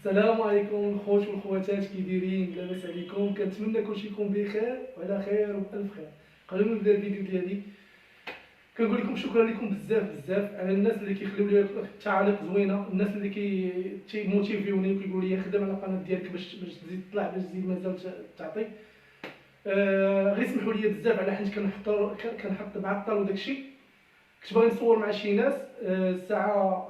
السلام عليكم الخوت والخواتات، كي دايرين؟ لاباس عليكم؟ كنتمنى كلشي يكون بخير وعلى خير وبألف خير. قبل ما نبدا الفيديو ديالي كنقول لكم شكرا لكم بزاف بزاف على الناس اللي كيخليو لي تعاليق زوينه، الناس اللي تيموتيفيوني وكيقولوا لي خدم على القناه ديالك باش تزيد تطلع، باش تزيد مازال تعطي. غير سمحوا لي بزاف على حيت كنحط معطل وداكشي. كنت باغي نصور مع شي ناس، الساعه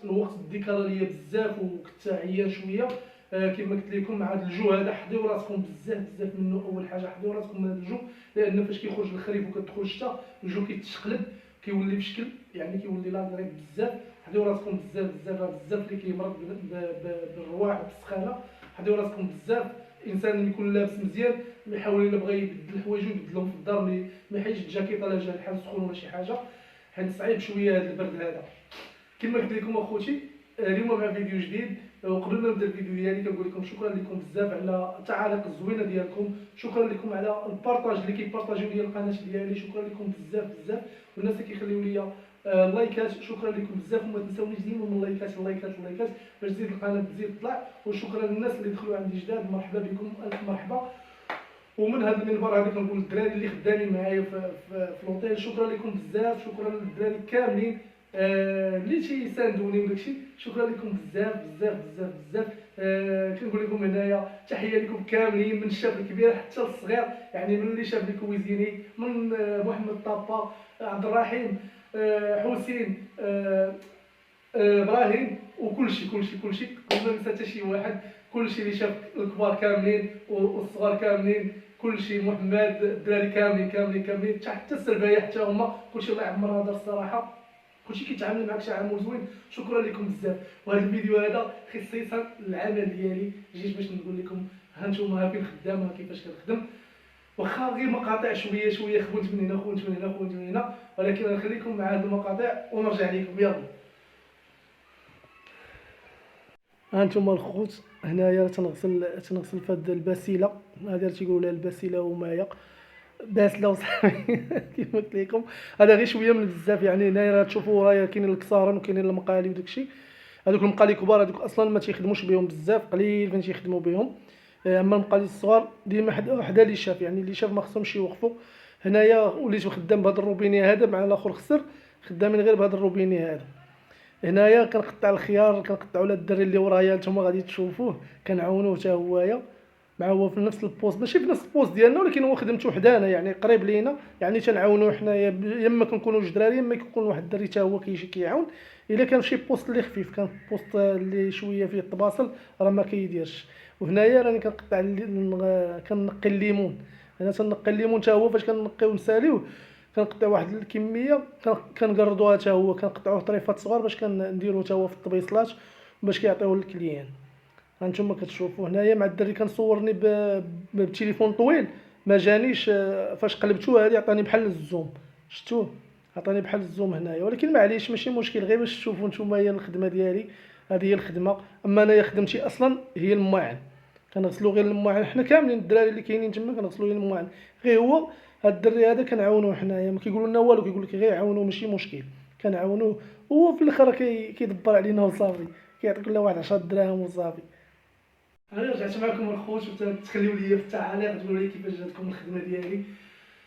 الوقت ديكالا ليا بزاف وكنت عيان شويه. كما قلت لكم مع هذا الجو هذا، حضيو راسكم بزاف منه. اول حاجه حضيو راسكم من هذا الجو، لان فاش كيخرج الخريف وكتدخل الشتاء الجو كيتشقلب، كيولي بشكل يعني كيولي لاغريب بزاف. حضيو راسكم بزاف اللي كيمرض بالرواح وبالسخانه. حضيو راسكم بزاف. الانسان يكون لابس مزيان، ما يحاول الا بغى يبدل حوايجو يبدلهم في الدار، ما يحيدش الجاكيطه لا جا الحال سخون ولا شي حاجه، حيت صعيب شويه هذا البرد هذا. كما قلت لكم اخوتي، اليوم مع فيديو جديد. وقبل ما نبدا الفيديو ديالي كنقول لكم شكرا لكم بزاف على التعاليق الزوينه ديالكم، شكرا لكم على البارطاج اللي كيبارطاجيو لي القناه ديالي، شكرا لكم بزاف. والناس اللي كيخليو لي اللايكات، شكرا لكم بزاف. وما تنساونيش ديما من اللايكات باش تزيد القناه تزيد تطلع. وشكرا للناس اللي دخلوا عندي جداد، مرحبا بكم، الف مرحبا. ومن هذا المنبر هذا كنقول للدراري اللي خدامين معايا في لوطيل، شكرا لكم بزاف. شكرا للدراري كاملين اللي تيساندوني وداكشي، شكرا لكم بزاف. كنقول لكم هنايا تحيه لكم كاملين، من الشاب الكبير حتى للصغير، يعني من اللي شاف الكويزيني، من محمد طابا، عبد الرحيم، حسين، ابراهيم، وكلشي قبل ما ننسى حتى شي واحد. كلشي اللي شاف الكبار كاملين والصغار كاملين، كلشي محمد، الدراري كاملين حتى السربايه حتى هما، كلشي الله يعمر هذا الصراحه. كلشي كيتعامل معاك تعامل زوين، شكرا لكم بزاف. وهذا الفيديو هذا خصيصا العمل ديالي، جيت باش نقول لكم ها نتوما فين خدام، كيفاش كنخدم. واخا غير مقاطع شويه خونت من هنا، ولكن غنخليكم مع هذه المقاطع ونرجع لكم. يلا ها انتم الخوت، هنايا تنغسل في هاد الباسيله هذه، تيقولوا لها الباسيله ومايه باسله وصافي. كيف قلت لكم هذا غير شويه من بزاف. يعني هنايا راه تشوفوا ورايا كاينين الكسارن وكاينين المقالي وداكشي. هذوك المقالي كبار، هذوك اصلا ما تيخدموش بهم بزاف، قليل فين تيخدموا بهم. اما المقالي الصغار ديما حدا اللي شاف، يعني اللي شاف ما خصهمش يوقفوا. هنايا وليت خدام بهذا الروبيني هذا، مع الاخر خسر، خدامين غير بهذا الروبيني هذا. هنايا كنقطع الخيار، كنقطعوا على الدري اللي ورايا، نتوما غادي تشوفوه كنعاونوه حتى هويا، مع هو في نفس البوست، ماشي في نفس البوست ديالنا، ولكن هو خدمته حدانا يعني قريب لينا، يعني تنعاونوه حنايا. يما كنكونوا جوج دراري، يما كيكون واحد الدري حتى هو كيجي كيعاون. الا كان شي بوست اللي خفيف، كان بوست اللي شويه فيه الطباصل راه ما كيديرش. وهنايا راني كنقطع كنقي الليمون. انا تنقي الليمون حتى هو، فاش كنقيو ونساليوه كنقطع واحد الكميه، كنقردوها حتى هو، كنقطعوه طريفات صغار باش كنديروه حتى هو في الطبيصلات باش كيعطيوه للكليان. هانتوما كتشوفوا هنايا مع الدري كنصورني بتليفون طويل، ما جانيش. فاش قلبتوه هذه عطاني بحال الزوم، شفتوه عطاني بحال الزوم هنايا، ولكن معليش ماشي مشكل، غير باش تشوفوا نتوما هي الخدمه ديالي. هذه هي الخدمه. اما انايا خدمتي اصلا هي الماعن، كنغسلو غير الماعن، حنا كاملين الدراري اللي كاينين تما كنغسلو غير الماعن. غير هو هاد الدري هذا كنعاونوه حنايا، ما كيقولوا لنا والو، كيقول لك غير عاونوه ماشي مشكل، كنعاونوه. هو في الاخر كيدبر علينا وصافي، كيعطي كل واحد 10 دراهم وصافي. انا رجعت معكم الخوت، وتخليو لي في التعاليق تقولوا لي كيفاش جاتكم الخدمه ديالي.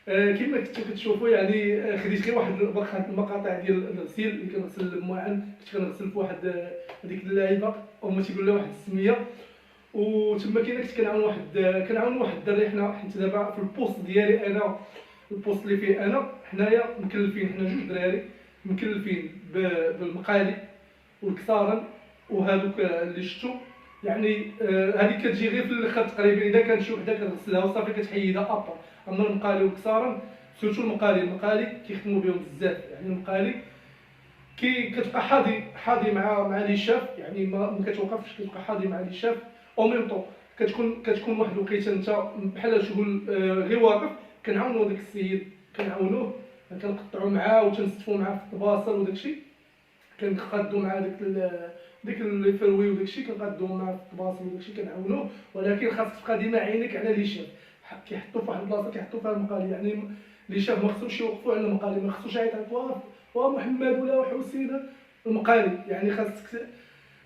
كما كنتو كتشوفوا يعني، خديت غير واحد المقاطع ديال الغسيل اللي كنغسل الماعن. كنت كنغسل في واحد هذيك اللاعيبه، هما تيقول لها واحد السميه. وتما كاين كنت كنعاون واحد الدري حنا، حيت دابا في البوست ديالي انا، البوست اللي فيه انا حنايا مكلفين، حنا جوج دراري مكلفين بالمقالي والكسارن وهذوك اللي شفتو. يعني هذه كتجي غير في الاخر تقريبا، اذا كانت شي وحده كتغسلها وصافي كتحيدها ابا. اما المقالي والكسارن سيرتو المقالي كيخدموا بهم بزاف. يعني المقالي كتبقى حاضي مع لي شاف، يعني ما كتوقفش، كتبقى حاضي مع لي شاف او ميم طون. كتكون واحد الوقيته انت بحال شغل غير واقف، كنعاونوا داك السيد، كنعاونوه، كنقطعوا معاه وتنستفوا معاه في التباصل وداكشي، كنقادو مع ديك الفروي وداكشي، كنقادو معاه في التباصل وداكشي كنعاونوه. ولكن خاصك تبقى ديما عينك على لي شاف، كيحطوا في واحد البلاصه كيحطوا فيها المقالي. يعني لي شاف ما خصهمش يوقفوا على المقالي، ما خصوش يعيط محمد ولا حسين المقالي. يعني خاصك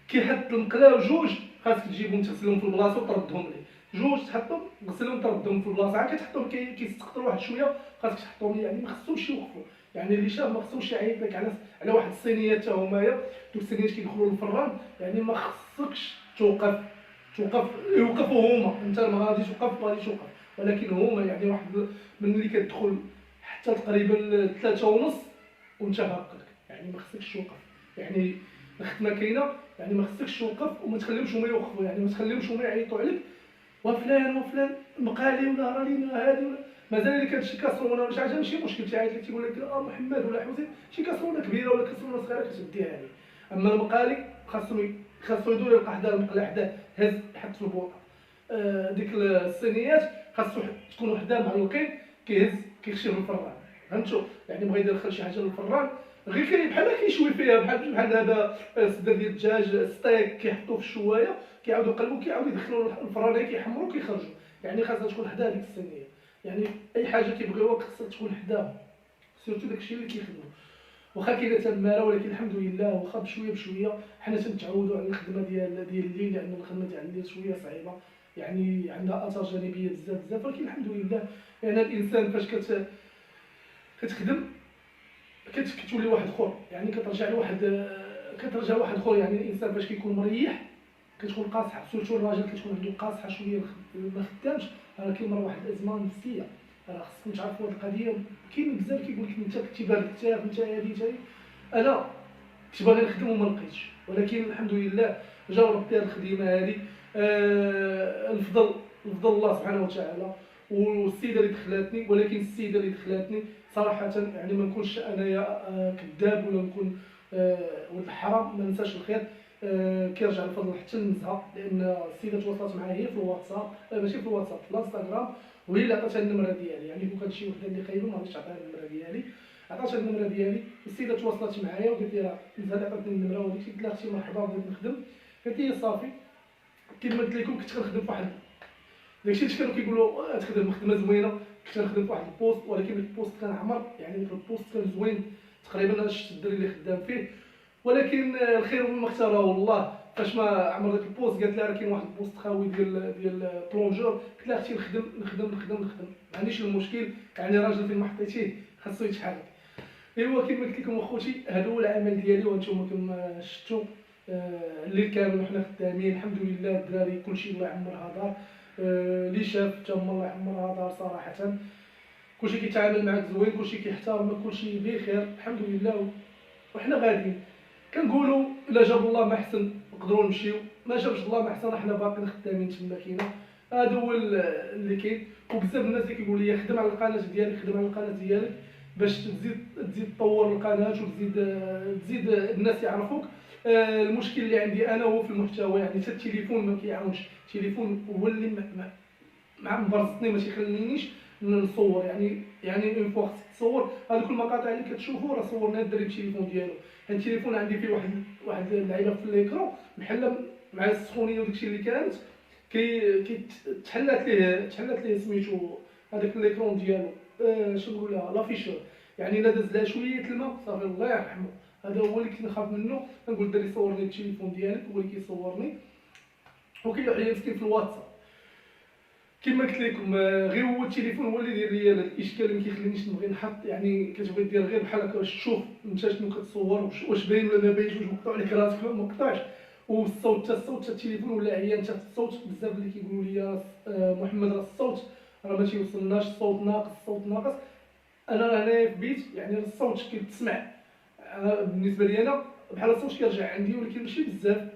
كيحط المقلاو جوج، خاصك تجيبهم تغسلهم في البلاصه وتردهم ليه. جوج تحطهم غسلهم تردهم في البلاصه، عاد كتحطهم كيستقطروا واحد شويه، خاصك تحطهم يعني ما خصهمش يوقفوا. يعني اللي شاف ما خصهمش يعيط لك على واحد الصينيه حتى همايا، دوك الصينيات كيدخلوا للفران، يعني ما خصكش يوقفوا هما، انت ما غاديش توقف ما غاديش توقف، ولكن هما يعني واحد ملي كتدخل حتى تقريبا 3:30 وانت هاكلك، يعني ما خصكش توقف. يعني الخدمه كاينه، يعني ما خصكش توقف وما تخليهمش هما يوقفوا، يعني ما تخليهمش هما يعيطوا عليك وفلان مقالي ولا راه لينا هادي ولا مازال. اللي كانت شي كاسرونه ولا شي حاجه ماشي مشكل، تيعيط لك تيقول لك محمد ولا حسين شي كاسرونه كبيره ولا كاسرونه صغيره كتديها عليه. اما المقالي خاصو يدور يلقى حدا المقله حداه هز يحط في البوطه. ديك الصينيات خاصو تكون وحده معلوقين كيهز كيخشي في الفران، فهمتوا؟ يعني بغى يدخل شي حاجه للفران غير بحال كيشوي فيها، بحال دابا صدر ديال الدجاج ستيك كيحطوه في الشوايه كيعاودوا يقلبوا كيعاودوا يدخلوا الفران كيحمروا كيخرجوا، يعني خاصها تكون حدا ديك الصينيه. يعني اي حاجه كيبغيوها خاصها تكون حداهم، سيرتو داكشي اللي كيخدموا. واخا كاينه تماره ولكن الحمد لله واخا بشويه حنا تنتعودوا على الخدمه ديال الليل، لان الخدمه ديال الليل شويه صعيبه، يعني عندها اثار جانبيه بزاف، ولكن الحمد لله. يعني الانسان فاش كتخدم كتولي واحد اخر، يعني كترجع واحد اخر. يعني الانسان فاش كيكون مريح كتكون قاصحه، سورتو الراجل كتكون عنده قاصحه شويه ما خدامش، راه كيمر واحد الازمه نفسيه. راه خصكم تعرفوا هاد القضيه. كاين بزاف كيقول لك انت كنتي بارد كتاف انت هادي انا كنت باغي نخدم وما لقيتش، ولكن الحمد لله جاوبت هاد الخدمه هادي. الفضل الله سبحانه وتعالى والسيده اللي دخلاتني، ولكن السيده اللي دخلاتني صراحه يعني ما نكونش انايا كذاب ولا نكون ولد الحرام، ما ننساش الخير. كيرجع الفضل حتى للنزهه، لان السيده تواصلت معايا هي في الواتساب، ماشي في الواتساب، في الانستغرام، وهي اللي عطاتها النمره ديالي. يعني كون كانت شي وحده اللي خايبه ما غاديش تعطيها النمره ديالي، عطاتها النمره ديالي. السيده تواصلت معايا وقالت لي راه نزهه عطاتني النمره وديك، قلت لها اختي مرحبا بغيت نخدم. قالت لي صافي. كما قلت لكم كنت كنخدم في واحد داكشي اللي كانوا كيقولوا تخدم خدمه زوينه، كنت كنخدم في واحد البوست، ولكن البوست كان عمر، يعني ديك البوست كان زوين تقريبا شفت الدري اللي خدام فيه، ولكن الخير مما اختاره الله. فاش ما عمر داك البوست قالت لها راه كاين واحد البوست خاوي ديال بلونجور. قلت لها اختي نخدم ما عنديش المشكل، يعني راجل فين ما حطيتيه خاصو يتحرك. ايوا كما قلت لكم اخوتي هذا هو العمل ديالي، وانتم كما شفتوا الليل كامل وحنا خدامين الحمد لله. الدراري كلشي الله يعمرها دار، اللي شاف حتى هما الله يعمرها دار صراحه. كلشي كيتعامل معاك زوين، كلشي كيحترمك، كلشي بخير الحمد لله. وحنا غاديين كنقولوا الا جاب الله ما احسن نقدروا نمشيو، ما جابش الله ما احسن حنا باقيين خدامين تما كاينه. هذا هو اللي كاين. وبزاف الناس اللي كيقول لي خدم على القناه ديالك، خدم على القناه ديالك باش تزيد تطور القناه وتزيد الناس يعرفوك. المشكل اللي عندي انا هو في المحتوى، يعني حتى التليفون ما كيعاونش، التليفون هو اللي مع مبرزطني ما تيخلينيش نصور. يعني اون فوا خصك تصور هذوك المقاطع اللي كتشوفوا راه صورنا الدري بالتليفون ديالو. يعني التليفون عندي فيه واحد اللعيبه في الاكرون بحال مع السخونيه وداكشي اللي كانت تحلات ليه سميتو هذاك الاكرون ديالو. شنو نقول لها لافيشور، يعني الا داز لها شويه الماء صافي الله يرحمه. هذا هو اللي كنخاف منه، كنقول الدري صورني بالتليفون ديالك، هو اللي كيصورني. وكاين واحد مسكين في الواتساب كما قلت لكم غير هو التليفون هو اللي داير ليا الاشكال اللي ما كيخلينيش نبغي نحط. يعني كتبغي دير غير بحال هكا باش تشوف انت شنو كتصور، واش باين ولا ما باينش، واش مقطوع عليك راسك ولا ما مقطعش. والصوت حتى التليفون ولا عيان حتى الصوت. بزاف اللي كيقولوا لي محمد راه الصوت راه ما تيوصلناش، الصوت ناقص. انا هنايا في بيت يعني الصوت كيتسمع بالنسبه لي انا بحال الصوت كيرجع عندي، ولكن ماشي بزاف،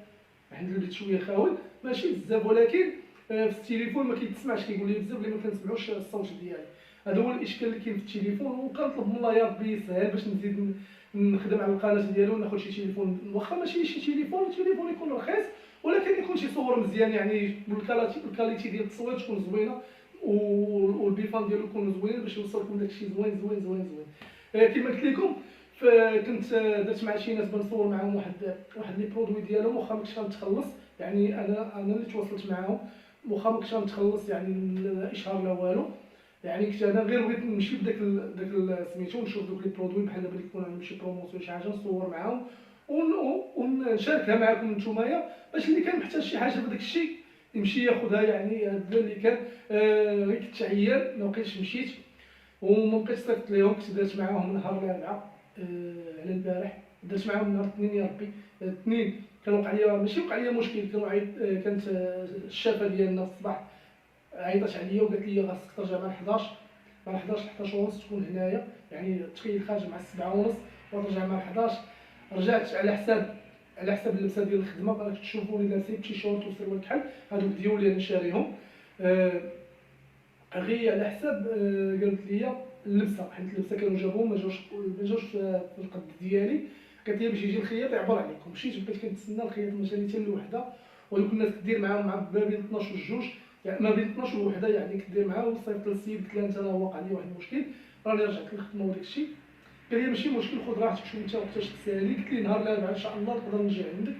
عند البيت شويه خاوي ماشي بزاف، ولكن في التليفون ما كيتسمعش. كيقول لي بزاف اللي ما كنسمعوش الصوت ديالي. هذا هو الاشكال اللي كاين في التليفون. وكنطلب من الله يا ربي يسهل باش نزيد نخدم على القناه ديالو وناخذ شي تليفون، واخا ماشي شي تليفون يكون رخيص، ولكن يكون شي صور مزيان، يعني الكاليتي ديال التصوير تكون زوينه والبيفان ديالو يكون زوين باش يوصلكم داكشي زوين. كما قلت لكم كنت درت مع شي ناس بنصور معاهم واحد لي برودوي ديالهم، واخا ما كنتش غنتخلص. يعني انا اللي تواصلت معاهم، واخا ما كنتش غنتخلص يعني الاشهار لا والو. يعني كنت انا غير بغيت نمشي بداك سميتو نشوف دوك لي برودوي بحال بغيت يكون عندهم شي بروموسيون شي حاجه نصور معاهم ونشاركها معكم نتومايا، باش اللي كان محتاج شي حاجه في داك الشيء يمشي ياخذها. يعني هذا اللي كان غير كنت عيان ما بقيتش مشيت وما بقيتش صيفط ليهم. كنت درت معاهم نهار الاربعاء على البارح، درت معاهم نهار الاثنين يا ربي. الاثنين كان وقع لي ماشي وقع لي مشكل، كانت الشافه ديالنا في الصباح عيطات عليا وقالت لي خاصك ترجع مع 11 مع 11 ونص تكون هنايا. يعني تخيل خارج مع 7 ونص وترجع مع 11. رجعت على حساب اللبسه ديال الخدمه. راك تشوفوني لابسين تيشورت وسروال كحل، هذوك ديولي انا شاريهم غير على حساب قالت لي اللبسه، حيت اللبسه كانوا جابوهم ما جاوش في القد ديالي. قالت لي باش يجي الخياط يعبر عليكم. مشيت بقيت كنتسنى الخياط ما جاني حتى لوحده، وهذوك الناس كدير معاهم مع ما بين 12 و 2 يعني ما بين 12 و 1 يعني كدير معاه. وصيفط للسيد قلت له انت راه واقع لي واحد المشكل راني رجعت للخدمه وداك الشيء. قال لي ماشي مشكل خذ راحتك شوف انت وقتاش تسالي. قلت لي نهار الاربعاء ان شاء الله نقدر نجي عندك.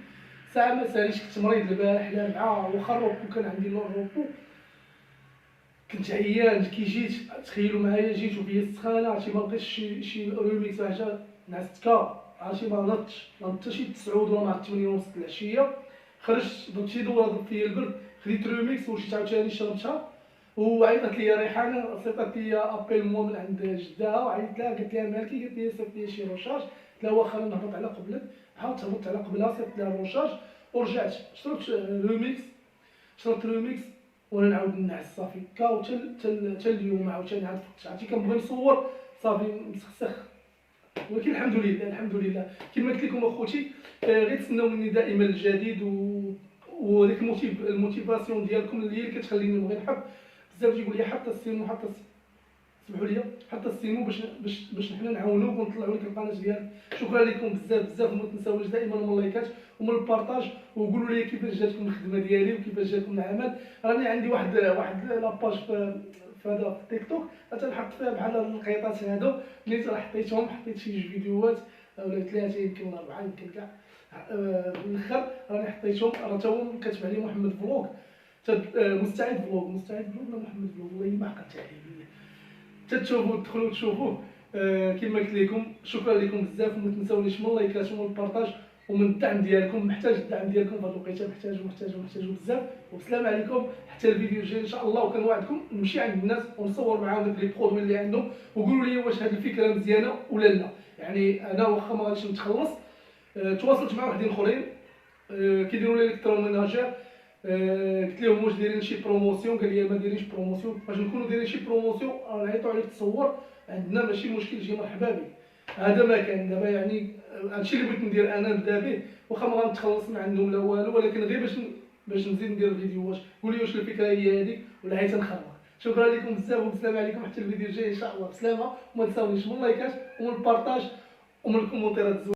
ساعه ما ساليش كنت مريض البارح الاربعاء واخا الروبو كان عندي الروبو كنت عيان. كي جيت تخيلوا معايا جيت وفيا السخانه عرفتي ما لقيتش شي روميكس حاجه نعستكا عرفتي ما نضتش حتى شي 9 ولا مع 8 ونص العشيه. خرجت درت شي دوره ضرب فيا البرد خديت روميكس ومشيت عاوتاني شربتها. وعيطت لي ريحانه صيفطت لي ابيل مو من عند جدها وعيطت لها قالت لها مالكي. قالت لي صيفط لي شي روشاج. قلت لها واخا نهبط على قبلك. عاودت هبطت على قبلها صيفط لها روشاج ورجعت شربت روميكس وانا نعاود نعس صافي كاو حتى اليوم عاوتاني عاد فقت. عرفتي كنبغي نصور صافي مسخسخ. ولكن الحمد لله كما قلت لكم اخوتي غير تسناو مني دائما الجديد وديك الموتيفاسيون ديالكم اللي هي اللي كتخليني نبغي نحب بزاف. تيقول لي حتى السيمو سمحوا لي حتى السيمو باش حنا نعاونوك ونطلعوا لك القناه ديالك. شكرا لكم بزاف وما تنساوش دائما من اللايكات ومن البارطاج وقولوا لي كيفاش جاتكم الخدمه ديالي وكيفاش جاتكم العمل. راني عندي واحد لاباج في هذا في تيك توك تنحط فيها بحال القيطات هادو اللي راه حطيت شي فيديوهات ولا 3 يمكن ولا 4 يمكن كاع في الاخر راني حطيتهم. راه تا هو كاتب عليه محمد فلوق مستعد فلوق ولا محمد فلوق والله ما عقلت عليه. تشوفوا تدخلوا تشوفوه. كما قلت لكم شكرا لكم بزاف وما تنساونيش من اللايكات ومن البارطاج ومن الدعم ديالكم. محتاج الدعم ديالكم في هذه الوقيته محتاج بزاف. والسلام عليكم حتى الفيديو الجاي ان شاء الله. وكنوعدكم نمشي عند الناس ونصور معاهم داك لي برودوي اللي عندهم وقولوا لي واش هذه الفكره مزيانه ولا لا. يعني انا واخا ما غاديش نتخلص تواصلت مع وحدين اخرين كيديروا لي الكتروميناجير. قلت لهم واش دايرين شي بروموسيون. قال لي ما دايرينش بروموسيون. باش نكونوا دايرين شي بروموسيون نعيطوا عليك تصور عندنا ماشي مشكل جي مرحبا بك. هذا ما كان دابا يعني هادشي اللي بغيت ندير انا نبدا به واخا ما غنتخلص من عندهم لا والو. ولكن غير باش نزيد ندير فيديوهات. قولي واش الفكره هي هذيك ولا عيت نخربق. شكرا لكم بزاف والسلام عليكم حتى الفيديو الجاي ان شاء الله بسلامه. وما تنساونيش من اللايكات ومن البارطاج ومن الكومونتيرات.